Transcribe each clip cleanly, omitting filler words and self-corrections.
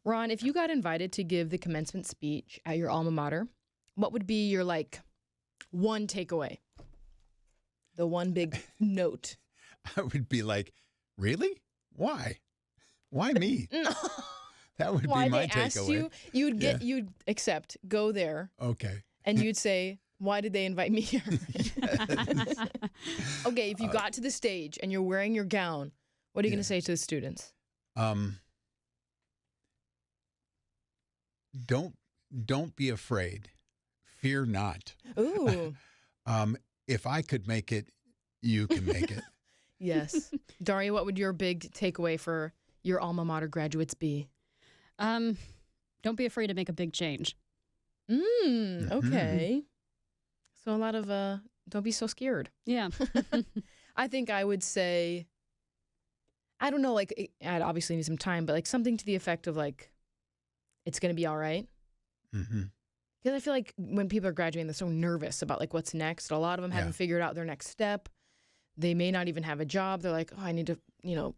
Ron, if you got invited to give the commencement speech at your alma mater, what would be your, one takeaway? The one big note. I would be like, really? Why? Why me? That would Why be my they asked takeaway. You'd accept, go there, Okay. and you'd say, why did they invite me here? Okay, if you got to the stage and you're wearing your gown, what are you going to say to the students? Don't be afraid. Fear not. Ooh. If I could make it, you can make it. Yes. Daria, what would your big takeaway for your alma mater graduates be? Don't be afraid to make a big change. Okay. So a lot of don't be so scared. Yeah. I think I would say, I don't know, I'd obviously need some time, but something to the effect of it's going to be all right. Mm-hmm. Because I feel like when people are graduating, they're so nervous about what's next. A lot of them haven't figured out their next step. They may not even have a job. They're like, oh, I need to,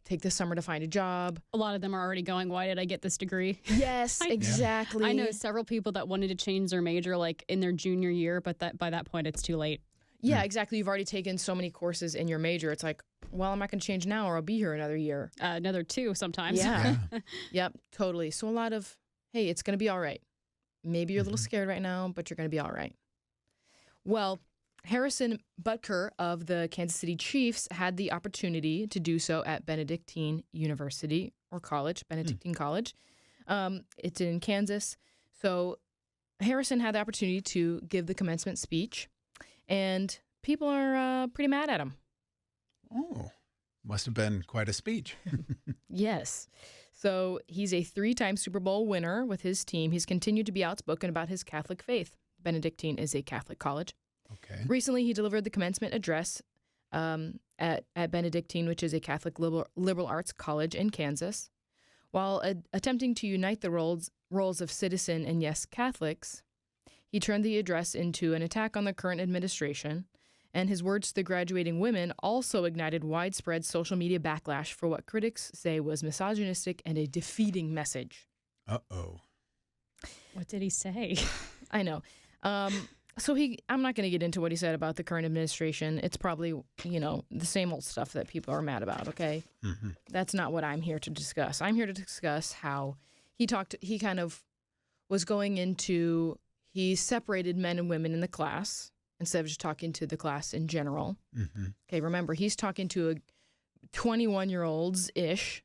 take this summer to find a job. A lot of them are already going, why did I get this degree? Yes, exactly. I know several people that wanted to change their major in their junior year, but by that point it's too late. Yeah, exactly. You've already taken so many courses in your major. It's like, well, I'm not going to change now or I'll be here another year. Another 2 sometimes. Yeah. Yep, totally. So a lot of, hey, it's going to be all right. Maybe you're a little scared right now, but you're going to be all right. Well, Harrison Butker of the Kansas City Chiefs had the opportunity to do so at Benedictine University or College, Benedictine College. It's in Kansas. So Harrison had the opportunity to give the commencement speech, and people are pretty mad at him. Oh, must have been quite a speech. Yes. So he's a 3-time Super Bowl winner with his team. He's continued to be outspoken about his Catholic faith. Benedictine is a Catholic college. Okay. Recently, he delivered the commencement address at Benedictine, which is a Catholic liberal arts college in Kansas. While attempting to unite the roles of citizen and, yes, Catholics, he turned the address into an attack on the current administration, and his words to the graduating women also ignited widespread social media backlash for what critics say was misogynistic and a defeating message. Uh-oh. What did he say? I know. So I'm not going to get into what he said about the current administration. It's probably, the same old stuff that people are mad about, okay? Mm-hmm. That's not what I'm here to discuss. I'm here to discuss how he kind of was going into, he separated men and women in the class instead of just talking to the class in general. Mm-hmm. Okay, remember, he's talking to 21-year-olds-ish,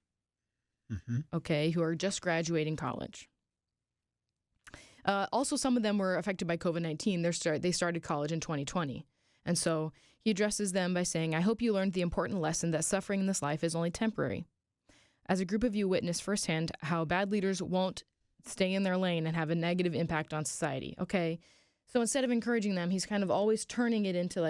okay, who are just graduating college. Also, some of them were affected by COVID-19. They started college in 2020. And so he addresses them by saying, I hope you learned the important lesson that suffering in this life is only temporary. As a group of you witnessed firsthand how bad leaders won't stay in their lane and have a negative impact on society. Okay, so instead of encouraging them, he's kind of always turning it into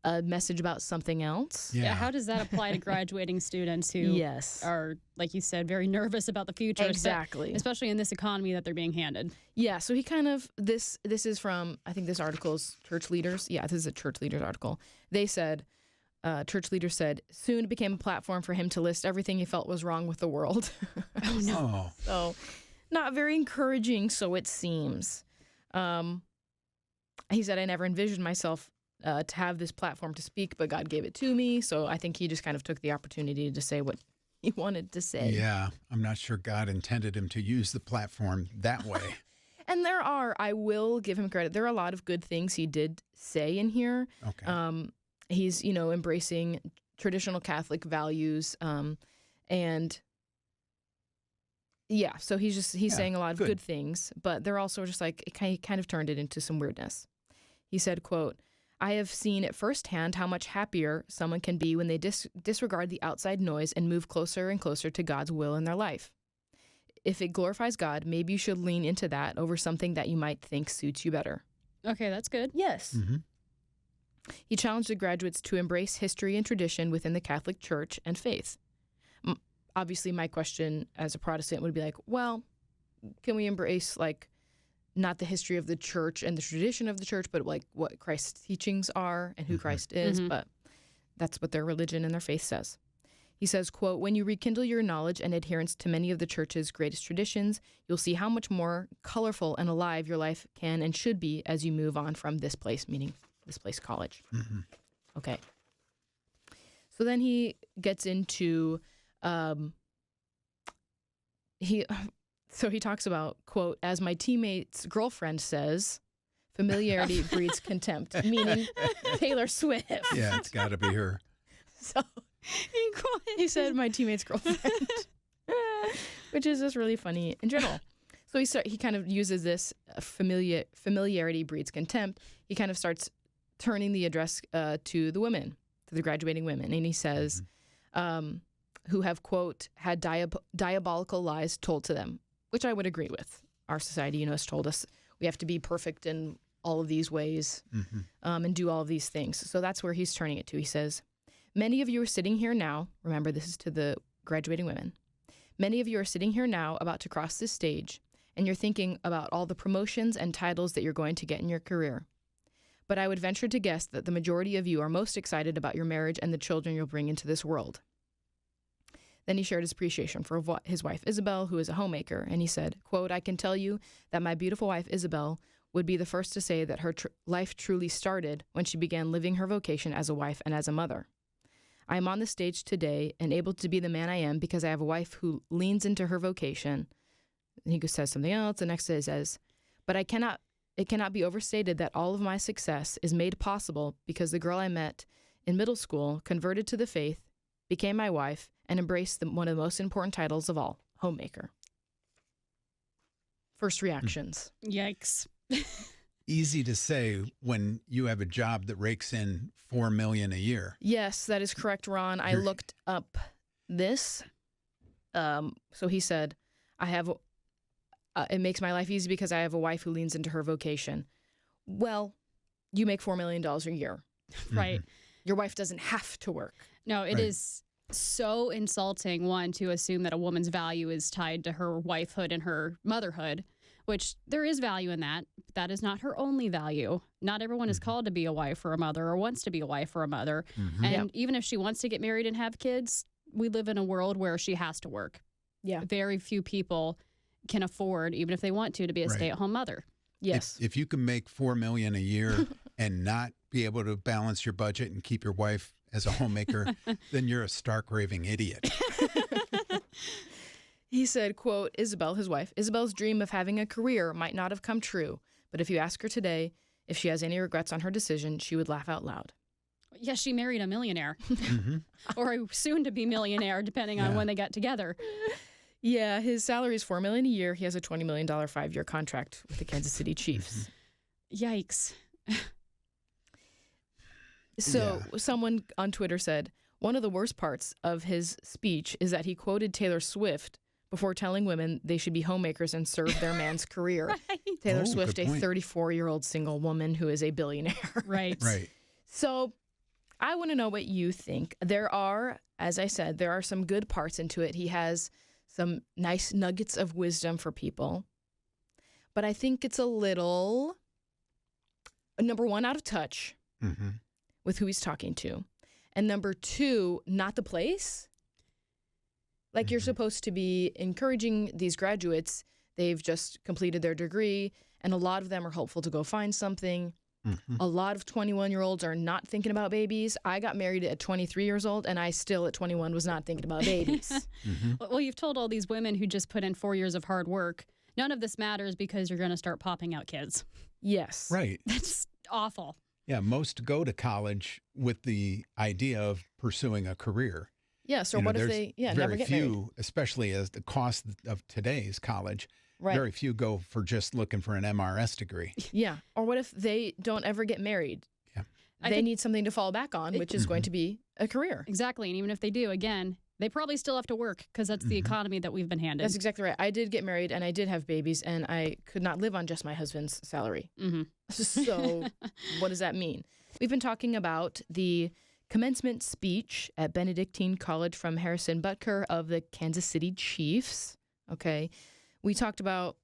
a message about something else. Yeah. How does that apply to graduating students who are, like you said, very nervous about the future? Exactly. Especially in this economy that they're being handed. Yeah, so he kind of, this is from, I think this article is Church Leaders. Yeah, this is a Church Leaders article. They said, Church Leaders said, soon it became a platform for him to list everything he felt was wrong with the world. Oh, no. So, not very encouraging, so it seems. He said, I never envisioned myself to have this platform to speak, but God gave it to me. So I think he just kind of took the opportunity to say what he wanted to say. Yeah, I'm not sure God intended him to use the platform that way. And I will give him credit, there are a lot of good things he did say in here. Okay. He's, embracing traditional Catholic values. And yeah, so he's saying a lot of good things, but they're also just he kind of turned it into some weirdness. He said, quote, I have seen it firsthand how much happier someone can be when they disregard the outside noise and move closer and closer to God's will in their life. If it glorifies God, maybe you should lean into that over something that you might think suits you better. Okay, that's good. Yes. Mm-hmm. He challenged the graduates to embrace history and tradition within the Catholic Church and faith. Obviously, my question as a Protestant would be well, can we embrace not the history of the church and the tradition of the church, but what Christ's teachings are and who Christ is, but that's what their religion and their faith says. He says, quote, when you rekindle your knowledge and adherence to many of the church's greatest traditions, you'll see how much more colorful and alive your life can and should be as you move on from this place, meaning this place college. Mm-hmm. Okay. So then he gets into, he talks about, quote, as my teammate's girlfriend says, familiarity breeds contempt, meaning Taylor Swift. Yeah, it's got to be her. So he said my teammate's girlfriend, which is just really funny in general. So he kind of uses this familiarity breeds contempt. He kind of starts turning the address to the women, to the graduating women. And he says, who have, quote, had diabolical lies told to them, which I would agree with. Our society, has told us we have to be perfect in all of these ways and do all of these things. So that's where he's turning it to. He says, many of you are sitting here now. Remember, this is to the graduating women. Many of you are sitting here now about to cross this stage, and you're thinking about all the promotions and titles that you're going to get in your career. But I would venture to guess that the majority of you are most excited about your marriage and the children you'll bring into this world. Then he shared his appreciation for his wife, Isabel, who is a homemaker. And he said, quote, I can tell you that my beautiful wife, Isabel, would be the first to say that her life truly started when she began living her vocation as a wife and as a mother. I am on the stage today and able to be the man I am because I have a wife who leans into her vocation. And he says something else. The next day he says, but it cannot be overstated that all of my success is made possible because the girl I met in middle school converted to the faith, became my wife, and embraced one of the most important titles of all, homemaker. First reactions. Yikes. Easy to say when you have a job that rakes in $4 million a year. Yes, that is correct, Ron. I looked up this. So he said, it makes my life easy because I have a wife who leans into her vocation. Well, you make $4 million a year. Right. Your wife doesn't have to work. No, it is so insulting, one, to assume that a woman's value is tied to her wifehood and her motherhood, which there is value in that. But that is not her only value. Not everyone is called to be a wife or a mother or wants to be a wife or a mother. Mm-hmm. And even if she wants to get married and have kids, we live in a world where she has to work. Yeah. Very few people can afford, even if they want to be a stay-at-home mother. Yes. If you can make $4 million a year and not be able to balance your budget and keep your wife as a homemaker, then you're a stark raving idiot. He said, quote, Isabel, his wife, Isabel's dream of having a career might not have come true, but if you ask her today if she has any regrets on her decision, she would laugh out loud. Yeah, she married a millionaire or a soon-to-be millionaire, depending on when they got together. Yeah, his salary is $4 million a year. He has a $20 million 5-year contract with the Kansas City Chiefs. Yikes. So someone on Twitter said, one of the worst parts of his speech is that he quoted Taylor Swift before telling women they should be homemakers and serve their man's career. Right. Taylor Swift, a 34-year-old single woman who is a billionaire. Right. So I want to know what you think. There are, as I said, there are some good parts into it. He has some nice nuggets of wisdom for people. But I think it's a little, number one, out of touch with who he's talking to. And number two, not the place. Like you're supposed to be encouraging these graduates. They've just completed their degree, and a lot of them are hopeful to go find something. A lot of 21-year-olds are not thinking about babies. I got married at 23 years old, and I still at 21 was not thinking about babies. Well, you've told all these women who just put in 4 years of hard work, none of this matters because you're going to start popping out kids. Yes. Right. That's awful. Yeah, most go to college with the idea of pursuing a career. Yes, or what if they never get married? Very few, especially as the cost of today's college, very few go for just looking for an MRS degree. Yeah, or what if they don't ever get married? Yeah, they need something to fall back on, which is going to be a career. Exactly, and even if they do, again, they probably still have to work because that's the economy that we've been handed. That's exactly right. I did get married and I did have babies, and I could not live on just my husband's salary. So what does that mean? We've been talking about the commencement speech at Benedictine College from Harrison Butker of the Kansas City Chiefs. Okay. We talked about,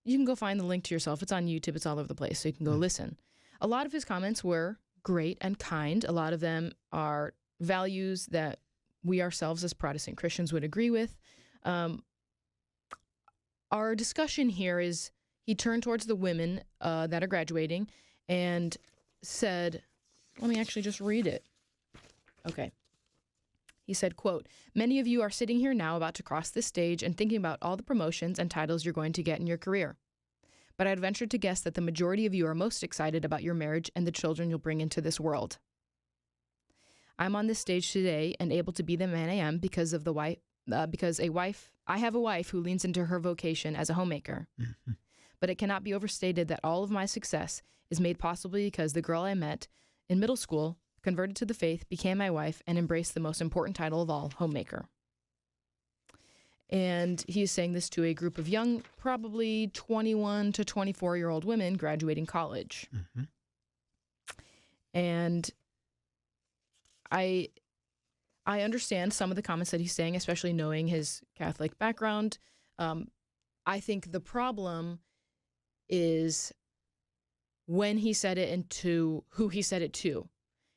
you can go find the link to yourself. It's on YouTube. It's all over the place. So you can go listen. A lot of his comments were great and kind. A lot of them are values that we ourselves as Protestant Christians would agree with. Our discussion here is he turned towards the women that are graduating and said, let me actually just read it. Okay. He said, quote, "Many of you are sitting here now about to cross this stage and thinking about all the promotions and titles you're going to get in your career. But I'd venture to guess that the majority of you are most excited about your marriage and the children you'll bring into this world. I'm on this stage today and able to be the man I am because of I have a wife who leans into her vocation as a homemaker. Mm-hmm. But it cannot be overstated that all of my success is made possible because the girl I met in middle school converted to the faith, became my wife, and embraced the most important title of all, homemaker." And he is saying this to a group of young, probably 21 to 24-year-old women graduating college. Mm-hmm. And I understand some of the comments that he's saying, especially knowing his Catholic background. I think the problem is when he said it and to who he said it to.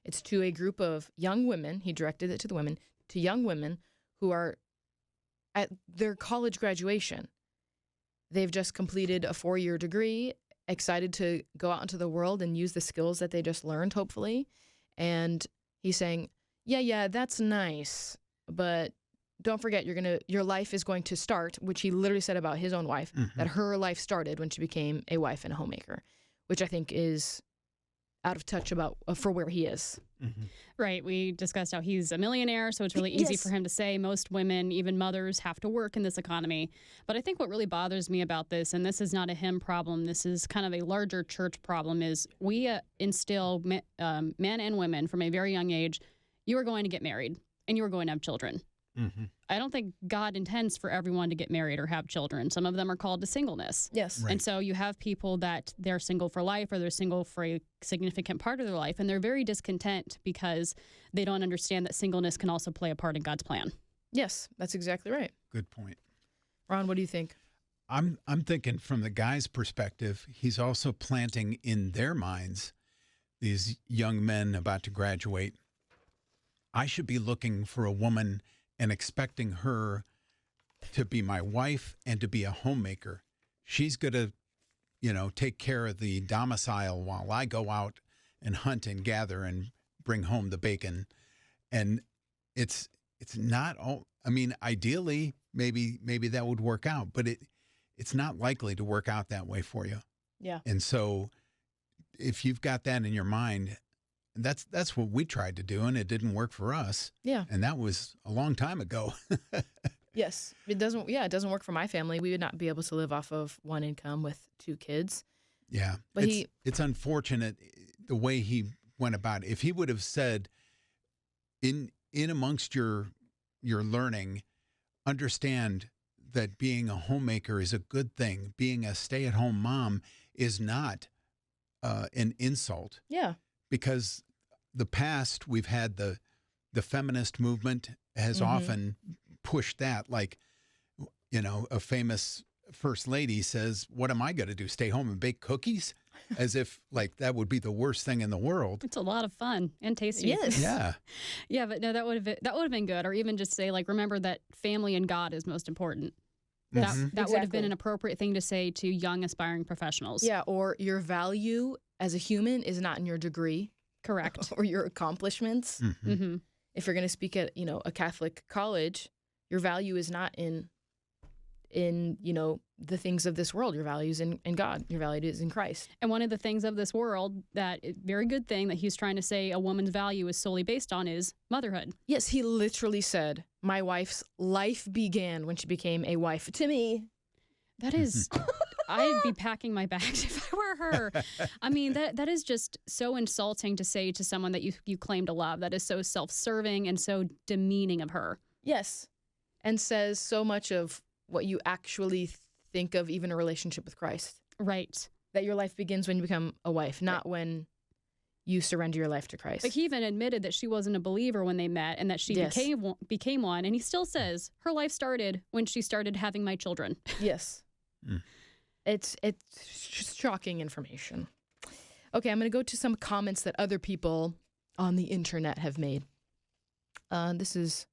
It's to a group of young women. He directed it to the women, to young women who are at their college graduation. They've just completed a 4-year degree, excited to go out into the world and use the skills that they just learned, hopefully. And he's saying, yeah, that's nice, but don't forget your life is going to start, which he literally said about his own wife, Mm-hmm. that her life started when she became a wife and a homemaker, which I think is out of touch for where he is. Mm-hmm. Right. We discussed how he's a millionaire, so it's really easy Yes. for him to say most women, even mothers, have to work in this economy. But I think what really bothers me about this, and this is not a him problem, this is kind of a larger church problem, is we instill men and women from a very young age, you are going to get married and you are going to have children. Mm-hmm. I don't think God intends for everyone to get married or have children. Some of them are called to singleness. Yes. Right. And so you have people that they're single for life or they're single for a significant part of their life, and they're very discontent because they don't understand that singleness can also play a part in God's plan. Yes, that's exactly right. Good point. Ron, what do you think? I'm thinking from the guy's perspective, he's also planting in their minds, these young men about to graduate, I should be looking for a woman and expecting her to be my wife and to be a homemaker. She's going to, take care of the domicile while I go out and hunt and gather and bring home the bacon. And it's not all, ideally, maybe that would work out, but it's not likely to work out that way for you. Yeah. And so if you've got that in your mind, that's what we tried to do, and it didn't work for us. Yeah. And that was a long time ago. Yes. It doesn't work for my family. We would not be able to live off of one income with 2 kids. Yeah. But it's unfortunate the way he went about it. If he would have said, in amongst your learning, understand that being a homemaker is a good thing. Being a stay-at-home mom is not an insult. Yeah. Because the past, we've had the feminist movement has often pushed that, like, a famous first lady says, what am I going to do, stay home and bake cookies? As if, like, that would be the worst thing in the world. It's a lot of fun and tasty. Yes. Yeah. Yeah, but no, that would have been good. Or even just say, like, remember that family and God is most important. That would have Exactly. been an appropriate thing to say to young aspiring professionals. Yeah, or your value as a human is not in your degree. Correct. Or your accomplishments. Mm-hmm. Mm-hmm. If you're going to speak at, a Catholic college, your value is not in the things of this world. Your value is in God. Your value is in Christ. And one of the things of this world very good thing that he's trying to say a woman's value is solely based on is motherhood. Yes, he literally said, my wife's life began when she became a wife to me. That is, I'd be packing my bags if I were her. That is just so insulting to say to someone that you claim to love. That is so self-serving and so demeaning of her. Yes. And says so much of what you actually think of even a relationship with Christ. Right. That your life begins when you become a wife, not when you surrender your life to Christ. But he even admitted that she wasn't a believer when they met and that she Yes. became one. And he still says her life started when she started having my children. Yes. Mm. It's shocking information. Okay, I'm going to go to some comments that other people on the internet have made. This is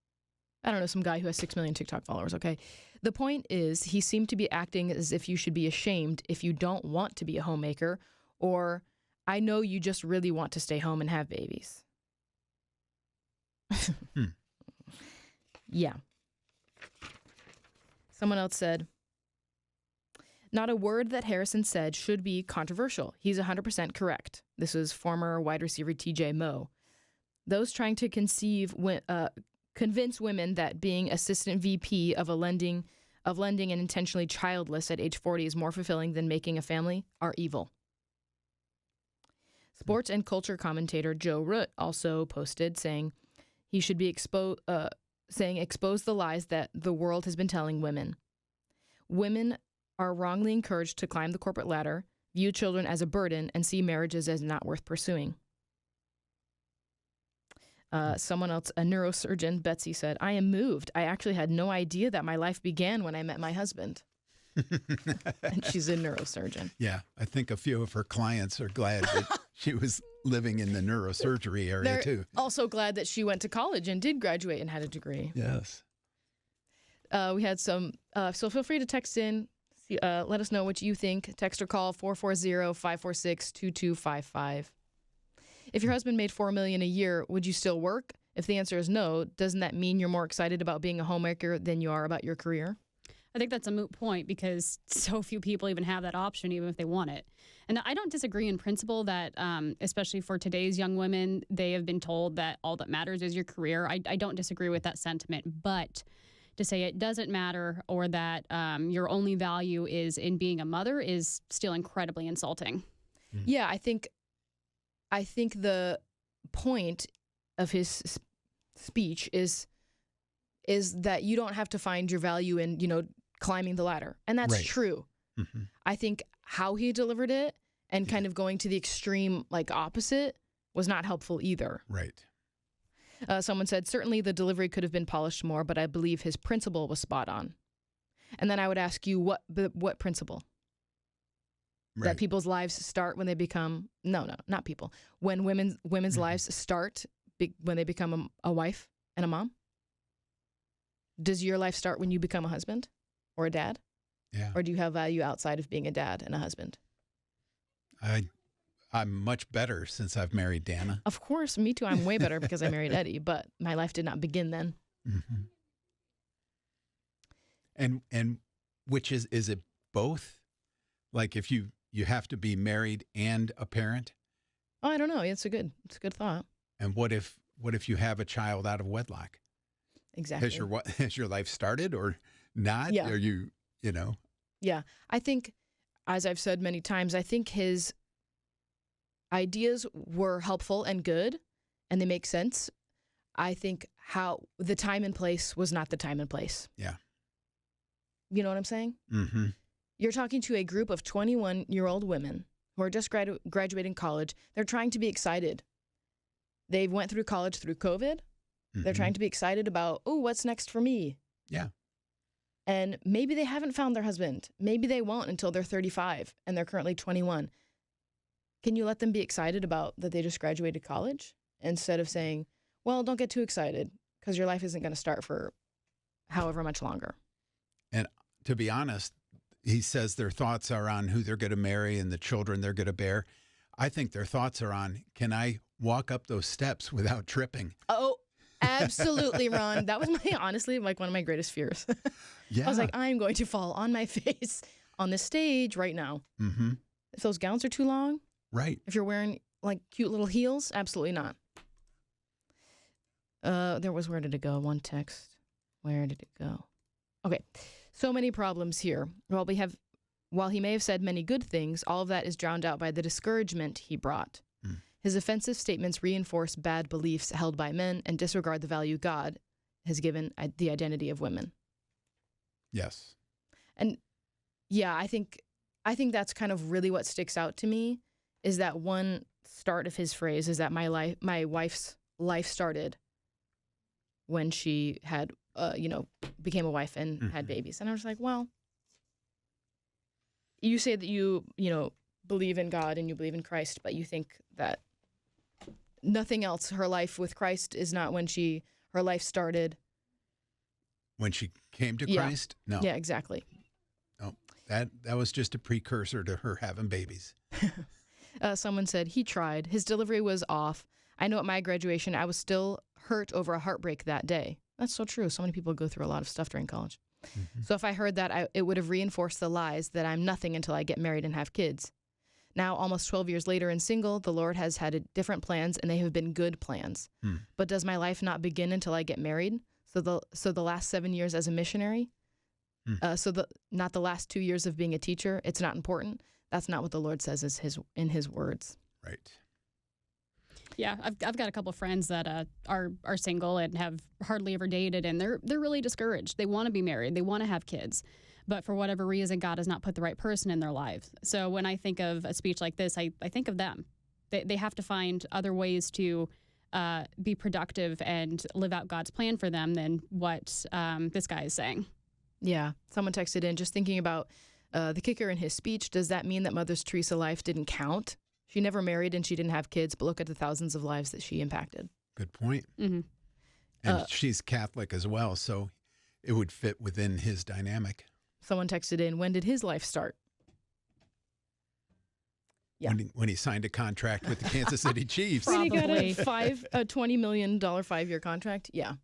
I don't know, some guy who has 6 million TikTok followers, okay? The point is, he seemed to be acting as if you should be ashamed if you don't want to be a homemaker, or I know you just really want to stay home and have babies. Yeah. Someone else said, not a word that Harrison said should be controversial. He's 100% correct. This is former wide receiver TJ Moe. Those trying to convince women that being assistant VP of lending and intentionally childless at age 40 is more fulfilling than making a family are evil. Sports and culture commentator Joe Root also posted saying he should be expose the lies that the world has been telling women. Women are wrongly encouraged to climb the corporate ladder, view children as a burden, and see marriages as not worth pursuing. Someone else, a neurosurgeon, Betsy, said, I am moved. I actually had no idea that my life began when I met my husband. And she's a neurosurgeon. Yeah, I think a few of her clients are glad that she was living in the neurosurgery area, They're too. Also glad that she went to college and did graduate and had a degree. Yes. We had some, so feel free to text in. Let us know what you think. Text or call 440-546-2255. If your husband made $4 million a year, would you still work? If the answer is no, doesn't that mean you're more excited about being a homemaker than you are about your career? I think that's a moot point because so few people even have that option, even if they want it. And I don't disagree in principle that, especially for today's young women, they have been told that all that matters is your career. I don't disagree with that sentiment, but to say it doesn't matter or that your only value is in being a mother is still incredibly insulting. Yeah, I think the point of his speech is that you don't have to find your value in, climbing the ladder. And that's right. True. Mm-hmm. I think how he delivered it and kind of going to the extreme, opposite was not helpful either. Right. Someone said, certainly the delivery could have been polished more, but I believe his principle was spot on. And then I would ask you, what principle? Right. That people's lives start when they become, no, not people. When women's lives start when they become a wife and a mom? Does your life start when you become a husband or a dad? Yeah. Or do you have value outside of being a dad and a husband? I'm much better since I've married Dana. Of course, me too. I'm way better because I married Eddie, but my life did not begin then. Mm-hmm. And which is it both? Like if you have to be married and a parent? Oh, I don't know. It's a good thought. And what if you have a child out of wedlock? Exactly. Has your life started or not? Yeah. Are you know? Yeah. I think, as I've said many times, I think his ideas were helpful and good, and they make sense. I think how the time and place was not the time and place. Yeah. You know what I'm saying? Mm-hmm. You're talking to a group of 21-year-old women who are just graduating college. They're trying to be excited. They went through college through COVID. Mm-hmm. They're trying to be excited about, what's next for me? Yeah. And maybe they haven't found their husband. Maybe they won't until they're 35 and they're currently 21. Can you let them be excited about that they just graduated college instead of saying, well, don't get too excited because your life isn't going to start for however much longer? And to be honest, he says their thoughts are on who they're going to marry and the children they're going to bear. I think their thoughts are on, can I walk up those steps without tripping? Oh, absolutely, Ron. That was honestly one of my greatest fears. Yeah. I was like, I'm going to fall on my face on this stage right now. Mm-hmm. If those gowns are too long, right. If you're wearing cute little heels, absolutely not. Where did it go? One text. Where did it go? Okay. So many problems here. While he may have said many good things, all of that is drowned out by the discouragement he brought. His offensive statements reinforce bad beliefs held by men and disregard the value God has given the identity of women. Yes. And yeah, I think that's kind of really what sticks out to me is that one start of his phrase is that my wife's life started when she had, became a wife and had babies. And I was like, well, you say that you believe in God and you believe in Christ, but you think that nothing else, her life with Christ is not when her life started When she came to Yeah. Christ? No. Yeah, exactly. No. That was just a precursor to her having babies. Someone said he tried. His delivery was off. I know at my graduation, I was still hurt over a heartbreak that day. That's so true. So many people go through a lot of stuff during college. Mm-hmm. So if I heard that, it would have reinforced the lies that I'm nothing until I get married and have kids. Now, almost 12 years later and single, the Lord has had different plans, and they have been good plans. But does my life not begin until I get married? So the last 7 years as a missionary, not the last 2 years of being a teacher, it's not important. That's not what the Lord says in his words. Right. Yeah, I've got a couple of friends that are single and have hardly ever dated, and they're really discouraged. They want to be married, they want to have kids, but for whatever reason, God has not put the right person in their lives. So when I think of a speech like this, I think of them. They have to find other ways to be productive and live out God's plan for them than what this guy is saying. Yeah, someone texted in just thinking about the kicker in his speech. Does that mean that Mother Teresa's life didn't count? She never married and she didn't have kids, but look at the thousands of lives that she impacted. Good point. Mm-hmm. And she's Catholic as well, so it would fit within his dynamic. Someone texted in, when did his life start? Yeah. When he signed a contract with the Kansas City Chiefs. When he got Probably. a $20 million 5-year contract? Yeah.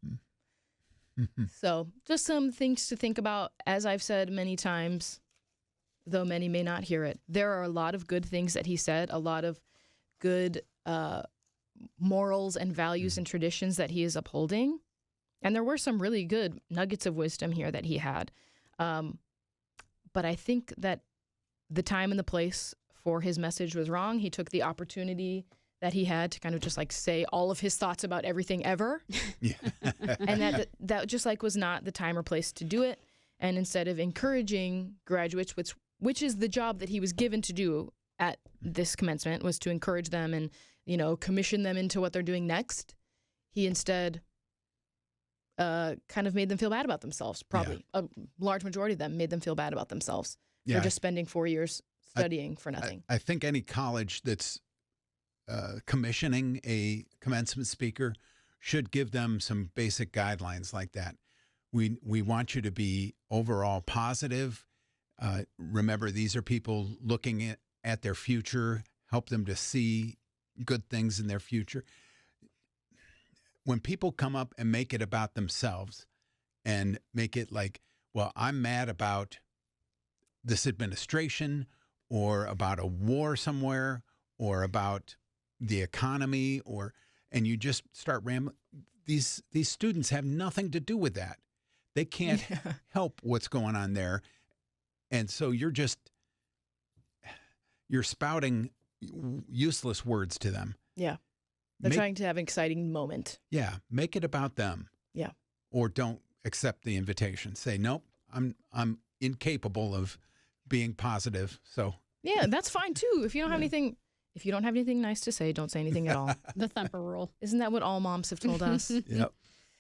So just some things to think about. As I've said many times, though many may not hear it, there are a lot of good things that he said, a lot of good morals and values and traditions that he is upholding. And there were some really good nuggets of wisdom here that he had. But I think that the time and the place for his message was wrong. He took the opportunity that he had to kind of just like say all of his thoughts about everything ever. Yeah. And that just like was not the time or place to do it. And instead of encouraging graduates, which is the job that he was given to do at this commencement, was to encourage them and, commission them into what they're doing next, he instead kind of made them feel bad about themselves. Probably a large majority of them made them feel bad about themselves for just spending 4 years studying for nothing. I think any college that's commissioning a commencement speaker should give them some basic guidelines like that. We want you to be overall positive. Remember, these are people looking at their future, help them to see good things in their future. When people come up and make it about themselves and make it like, well, I'm mad about this administration or about a war somewhere or about the economy, and you just start rambling. These students have nothing to do with that. They can't help what's going on there. And so you're spouting useless words to them. Yeah. They're trying to have an exciting moment. Yeah. Make it about them. Yeah. Or don't accept the invitation. Say, nope, I'm incapable of being positive. So yeah, that's fine too. If you don't have anything nice to say, don't say anything at all. The thumper rule. Isn't that what all moms have told us? Yep.